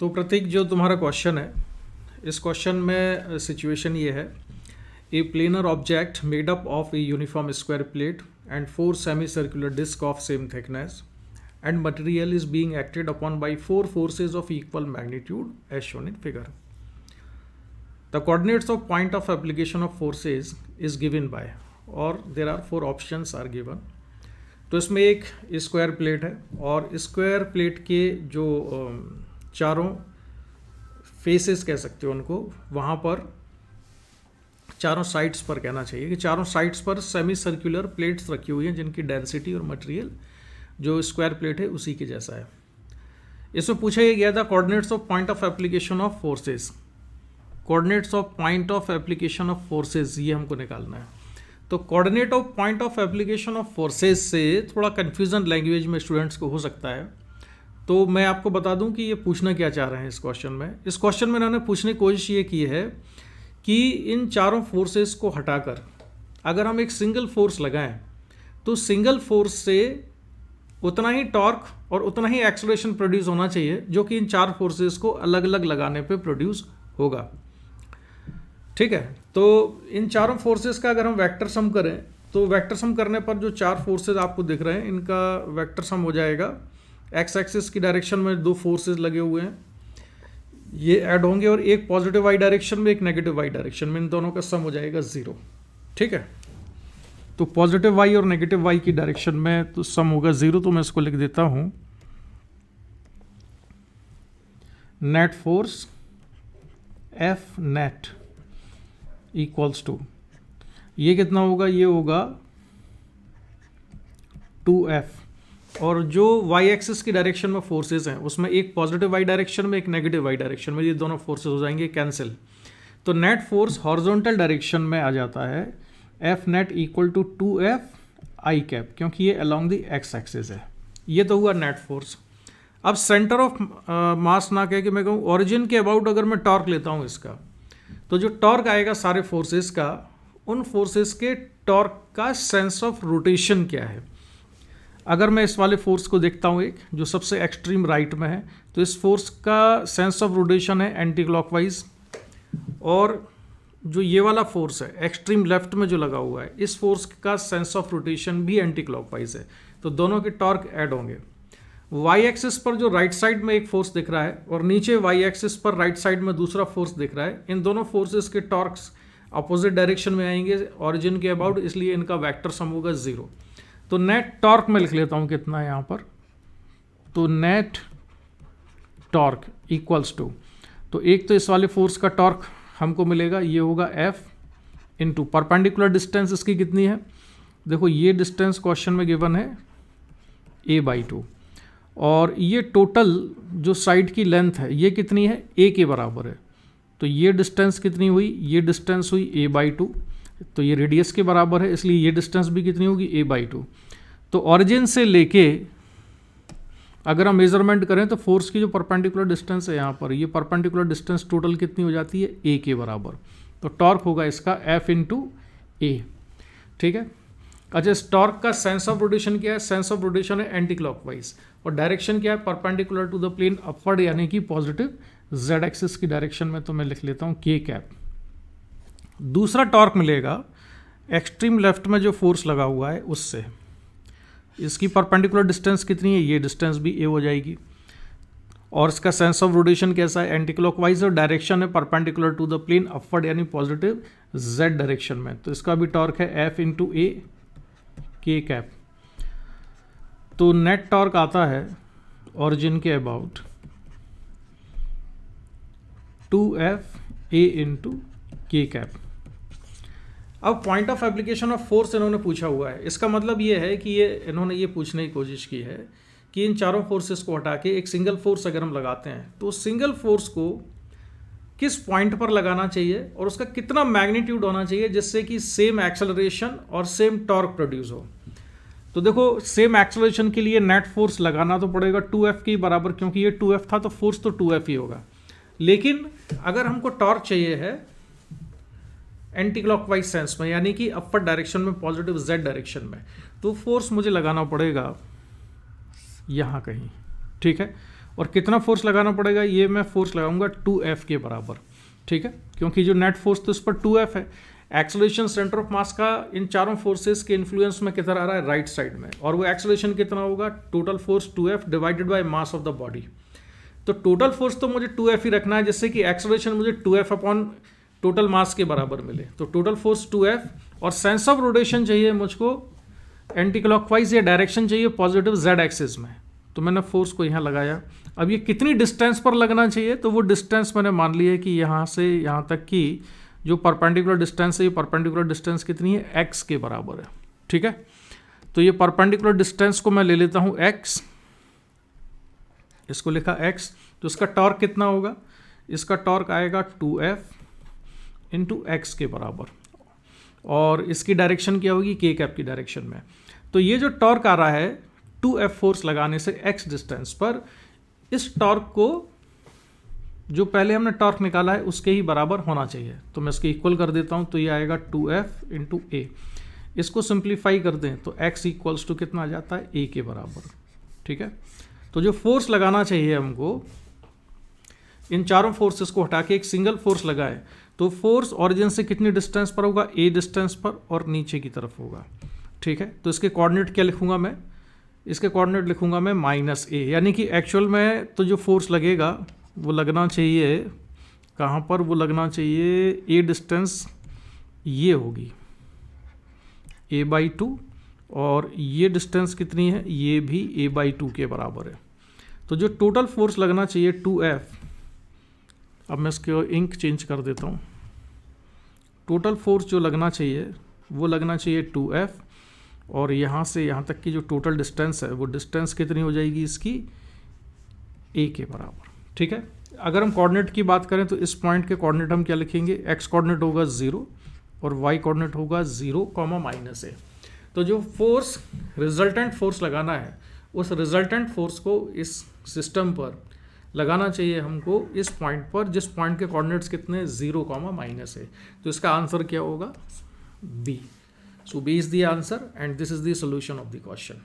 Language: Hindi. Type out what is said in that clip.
तो प्रतीक, जो तुम्हारा क्वेश्चन है, इस क्वेश्चन में सिचुएशन ये है, a planar object made up of a uniform square plate and 4 semi circular disc of same thickness and material is being acted upon by 4 forces of equal magnitude as shown in figure. The coordinates of point of application of forces is given by, और there are 4 options are given. तो इसमें एक स्क्वायर प्लेट है और स्क्वायर प्लेट के जो चारों फेसेस कह सकते हो उनको, वहाँ पर चारों साइड्स पर कहना चाहिए कि चारों साइड्स पर सेमी सर्कुलर प्लेट्स रखी हुई हैं जिनकी डेंसिटी और मटेरियल जो स्क्वायर प्लेट है उसी के जैसा है। इसमें पूछा गया था coordinates of point of application of forces. Coordinates of point of application of forces ये हमको निकालना है। तो coordinate of point of application of forces से थोड़ा कन्फ्यूजन लैंग्वेज में स्टूडेंट्स को हो सकता है, तो मैं आपको बता दूं कि ये पूछना क्या चाह रहे हैं इस क्वेश्चन में। इस क्वेश्चन में इन्होंने पूछने की कोशिश ये की है कि इन चारों फोर्सेस को हटाकर अगर हम एक सिंगल फोर्स लगाएं तो सिंगल फोर्स से उतना ही टॉर्क और उतना ही एक्सेलरेशन प्रोड्यूस होना चाहिए जो कि इन चार फोर्सेस को अलग अलग लगाने पे प्रोड्यूस होगा। ठीक है, तो इन चारों फोर्सेस का अगर हम वेक्टर सम करें तो वेक्टर सम करने पर जो चार फोर्सेस आपको दिख रहे हैं इनका वेक्टर सम हो जाएगा, एक्स एक्सिस की डायरेक्शन में 2 फोर्सेस लगे हुए हैं, ये ऐड होंगे और एक पॉजिटिव वाई डायरेक्शन में एक नेगेटिव वाई डायरेक्शन में, इन दोनों का सम हो जाएगा 0। ठीक है, तो पॉजिटिव वाई और नेगेटिव वाई की डायरेक्शन में तो सम होगा 0। तो मैं इसको लिख देता हूं, net force F net equals to, ये कितना होगा, ये होगा 2F, और जो वाई एक्सिस की डायरेक्शन में फोर्सेस हैं उसमें एक पॉजिटिव वाई डायरेक्शन में एक नेगेटिव वाई डायरेक्शन में, ये दोनों फोर्सेस हो जाएंगे कैंसिल। तो नेट फोर्स हॉरिजॉन्टल डायरेक्शन में आ जाता है F net equal to 2F I cap, क्योंकि ये अलोंग द एक्स एक्सिस है। ये तो हुआ नेट फोर्स। अब सेंटर ऑफ मास ना कह के मैं कहूँ ओरिजिन के अबाउट अगर मैं टॉर्क लेता हूँ इसका, तो जो टॉर्क आएगा सारे फोर्सेस का, उन फोर्सेस के टॉर्क का सेंस ऑफ रोटेशन क्या है। अगर मैं इस वाले फोर्स को देखता हूँ एक जो सबसे एक्सट्रीम राइट में है, तो इस फोर्स का सेंस ऑफ रोटेशन है एंटी क्लॉकवाइज, और जो ये वाला फोर्स है एक्सट्रीम लेफ्ट में जो लगा हुआ है, इस फोर्स का सेंस ऑफ रोटेशन भी एंटी क्लॉकवाइज है। तो दोनों के टॉर्क ऐड होंगे। वाई एक्सिस पर जो राइट साइड में एक फोर्स दिख रहा है और नीचे वाई एक्सिस पर राइट साइड में दूसरा फोर्स दिख रहा है, इन दोनों फोर्सेस के टॉर्क्स अपोजिट डायरेक्शन में आएंगे ऑरिजिन के अबाउट, इसलिए इनका वेक्टर सम होगा 0। तो नेट टॉर्क में लिख लेता हूं कितना है यहाँ पर, तो नेट टॉर्क इक्वल्स टू, तो एक तो इस वाले फोर्स का टॉर्क हमको मिलेगा, ये होगा F इंटू परपेंडिकुलर डिस्टेंस इसकी कितनी है, देखो ये डिस्टेंस क्वेश्चन में गिवन है a/2, और ये टोटल जो साइड की लेंथ है ये कितनी है, a के बराबर है। तो ये डिस्टेंस कितनी हुई, ये डिस्टेंस हुई a/2, तो ये रेडियस के बराबर है, इसलिए ये डिस्टेंस भी कितनी होगी, a/2। तो ऑरिजिन से लेके अगर हम मेजरमेंट करें तो फोर्स की जो परपेंडिकुलर डिस्टेंस है यहाँ पर, ये परपेंडिकुलर डिस्टेंस टोटल कितनी हो जाती है, a के बराबर। तो टॉर्क होगा इसका F इंटू ए। ठीक है, अच्छा, इस टॉर्क का सेंस ऑफ रोटेशन क्या है, सेंस ऑफ रोटेशन है एंटी क्लॉकवाइज, और डायरेक्शन क्या है, perpendicular to the plane upward, यानी कि पॉजिटिव z एक्सिस की डायरेक्शन में। तो मैं लिख लेता हूँ k कैप। दूसरा टॉर्क मिलेगा एक्सट्रीम लेफ्ट में जो फोर्स लगा हुआ है उससे, इसकी परपेंडिकुलर डिस्टेंस कितनी है, ये डिस्टेंस भी a हो जाएगी, और इसका सेंस ऑफ रोटेशन कैसा है, एंटी क्लॉकवाइज, और डायरेक्शन है perpendicular to the plane upward यानी पॉजिटिव z डायरेक्शन में। तो इसका भी टॉर्क है F into a k cap. तो नेट टॉर्क आता है ऑरिजिन के about 2F a into k cap. अब point of application of force इन्होंने पूछा हुआ है, इसका मतलब ये है कि ये इन्होंने ये पूछने की कोशिश की है कि इन चारों फोर्सेस को हटा के एक सिंगल फोर्स अगर हम लगाते हैं तो सिंगल फोर्स को किस पॉइंट पर लगाना चाहिए और उसका कितना मैग्नीट्यूड होना चाहिए जिससे कि सेम एक्सेलरेशन और सेम टॉर्क प्रोड्यूस हो। तो देखो, सेम एक्सेलरेशन के लिए नेट फोर्स लगाना तो पड़ेगा 2F के बराबर, क्योंकि ये 2F था तो फोर्स तो 2F ही होगा। लेकिन अगर हमको टॉर्क चाहिए है एंटी क्लॉकवाइज सेंस में, यानी कि अपर डायरेक्शन में, पॉजिटिव z डायरेक्शन में, तो फोर्स मुझे लगाना पड़ेगा यहाँ कहीं। ठीक है, और कितना फोर्स लगाना पड़ेगा, ये मैं फोर्स लगाऊंगा 2F के बराबर, ठीक है, क्योंकि जो नेट फोर्स तो इस पर 2F है। एक्सेलरेशन सेंटर ऑफ मास का इन चारों फोर्सेस के इन्फ्लुएंस में किधर आ रहा है, राइट साइड में, और वो एक्सेलरेशन कितना होगा, total force 2F divided by mass of the body. तो टोटल फोर्स तो मुझे 2F ही रखना है, जिससे कि एक्सेलरेशन मुझे 2F अपॉन टोटल मास के बराबर मिले। तो टोटल फोर्स 2F, और सेंस ऑफ रोटेशन चाहिए मुझको एंटी क्लॉकवाइज, या डायरेक्शन चाहिए पॉजिटिव Z एक्सिस में। तो मैंने फोर्स को यहाँ लगाया। अब ये कितनी डिस्टेंस पर लगना चाहिए, तो वो डिस्टेंस मैंने मान लिया है कि यहाँ से यहाँ तक की जो परपेंडिकुलर डिस्टेंस है, ये परपेंडिकुलर डिस्टेंस कितनी है, x के बराबर है, ठीक है। तो ये परपेंडिकुलर डिस्टेंस को मैं ले लेता हूँ x, इसको लिखा x। तो इसका टॉर्क कितना होगा, इसका टॉर्क आएगा 2F इंटू x के बराबर, और इसकी डायरेक्शन क्या होगी, k कैप की डायरेक्शन में। तो ये जो टॉर्क आ रहा है 2F फोर्स लगाने से x डिस्टेंस पर, इस टॉर्क को जो पहले हमने टॉर्क निकाला है उसके ही बराबर होना चाहिए। तो मैं इसके इक्वल कर देता हूँ, तो ये आएगा 2F इंटू ए। इसको सिंप्लीफाई कर दें तो x इक्वल्स टू कितना आ जाता है, a के बराबर, ठीक है। तो जो फोर्स लगाना चाहिए हमको, इन चारों फोर्सेस को हटा के एक सिंगल फोर्स लगाए, तो फोर्स ओरिजिन से कितनी डिस्टेंस पर होगा, a डिस्टेंस पर, और नीचे की तरफ होगा, ठीक है। तो इसके कोऑर्डिनेट क्या लिखूंगा मैं, इसके कोऑर्डिनेट लिखूंगा मैं -a, यानी कि एक्चुअल में तो जो फोर्स लगेगा वो लगना चाहिए कहाँ पर, वो लगना चाहिए a डिस्टेंस ये होगी a/2, और ये डिस्टेंस कितनी है, ये भी a/2 के बराबर है। तो जो टोटल फोर्स लगना चाहिए 2F, अब मैं इसके इंक चेंज कर देता हूँ, टोटल फोर्स जो लगना चाहिए वो लगना चाहिए 2F, और यहाँ से यहाँ तक की जो टोटल डिस्टेंस है वो डिस्टेंस कितनी हो जाएगी इसकी, a के बराबर, ठीक है। अगर हम कोऑर्डिनेट की बात करें तो इस पॉइंट के कोऑर्डिनेट हम क्या लिखेंगे, x कोऑर्डिनेट होगा 0 और y कोऑर्डिनेट होगा 0, -a। तो जो फोर्स रिजल्टेंट फोर्स लगाना है, उस रिजल्टेंट फोर्स को इस सिस्टम पर लगाना चाहिए हमको इस पॉइंट पर, जिस पॉइंट के कोऑर्डिनेट्स कितने, 0, -a। तो इसका आंसर क्या होगा, B। So B is the answer and this is the solution of the question.